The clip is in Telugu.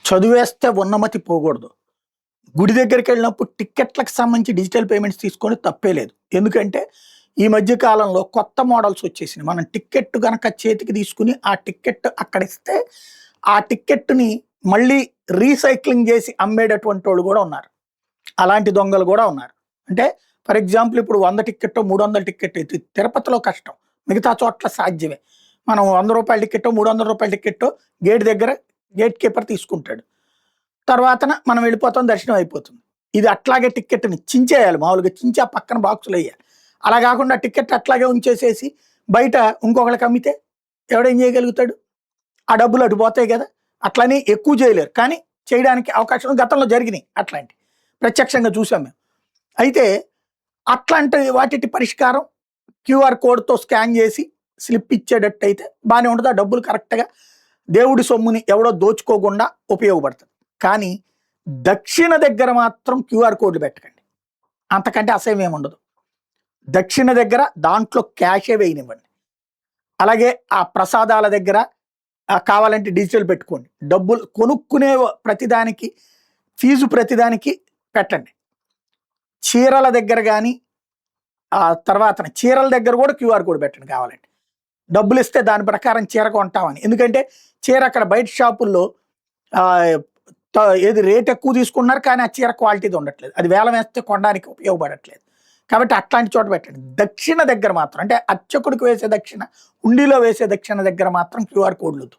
చదివేస్తే ఉన్నమతి పోకూడదు. గుడి దగ్గరికెళ్ళినప్పుడు టిక్కెట్లకు సంబంధించి డిజిటల్ పేమెంట్స్ తీసుకొని తప్పే లేదు. ఎందుకంటే ఈ మధ్య కాలంలో కొత్త మోడల్స్ వచ్చేసినాయి. మనం టిక్కెట్ గనక చేతికి తీసుకొని ఆ టిక్కెట్ అక్కడ ఇస్తే ఆ టిక్కెట్‌ని మళ్ళీ రీసైక్లింగ్ చేసి అమ్మేటటువంటోళ్ళు గూడా ఉన్నారు. అలాంటి దొంగలు గూడా ఉన్నారు. అంటే ఫర్ ఎగ్జాంపుల్ ఇప్పుడు 100 టిక్కెట్టో, 300 టిక్కెట్ అయితే తిరుపతిలో కష్టం. మిగతా చోట్ల సాధ్యమే. మనం రూ. 100 టిక్కెట్టో, రూ. 300 టిక్కెట్టో గేట్ దగ్గర గేట్ కీపర్ తీసుకుంటాడు. తర్వాతన మనం వెళ్ళిపోతాం, దర్శనం అయిపోతుంది. ఇది అట్లాగే టిక్కెట్‌ని చించేయాలి. మామూలుగా చించి ఆ పక్కన బాక్సులెయ్యాలి. అలా కాకుండా టిక్కెట్ అట్లాగే ఉంచేసేసి బయట ఇంకొకళ్ళకి అమ్మితే ఎవడేం చేయగలుగుతాడు? ఆ డబ్బులు అటు పోతాయి కదా! అట్లని ఎక్కువ చేయలేరు. కానీ చేయడానికి అవకాశం గతంలో జరిగినాయి అట్లాంటివి. ప్రత్యక్షంగా చూసాం మేము. అయితే అట్లాంటి వాటిటి పరిష్కారం క్యూఆర్ కోడ్‌తో స్కాన్ చేసి స్లిప్ ఇచ్చేటట్టయితే బానే ఉంటది. ఆ డబ్బులు కరెక్ట్‌గా దేవుడి సొమ్ముని ఎవడో దోచుకోకుండా ఉపయోగపడుతుంది. కానీ దక్షిణ దగ్గర మాత్రం క్యూఆర్ కోడ్‌లు పెట్టకండి. అంతకంటే అసహ్యం ఉండదు. దక్షిణ దగ్గర దాంట్లో క్యాషే వేయనివ్వండి. అలాగే ఆ ప్రసాదాల దగ్గర కావాలంటే డిజిటల్ పెట్టుకోండి. డబ్బులు కొనుక్కునే ప్రతిదానికి ఫీజు ప్రతిదానికి పెట్టండి. చీరల దగ్గర గాని తర్వాత చీరల దగ్గర కూడా క్యూఆర్ కోడ్ పెట్టండి కావాలంటే. డబ్బులిస్తే దాని ప్రకారం చీర కొంటామని. ఎందుకంటే చీర అక్కడ బయట షాపుల్లో ఆహ్, ఏది రేట్ ఎక్కువ తీసుకుంటున్నారు, కానీ ఆ చీర క్వాలిటీది ఉండట్లేదు. అది వేలం వేస్తే కొనడానికి ఉపయోగపడట్లేదు. కాబట్టి అట్లాంటి చోట పెట్టండి. దక్షిణ దగ్గర మాత్రం అంటే అర్చకుడికి వేసే దక్షిణ, హుండీలో వేసే దక్షిణ దగ్గర మాత్రం క్యూఆర్ కోడ్‌లొద్దు.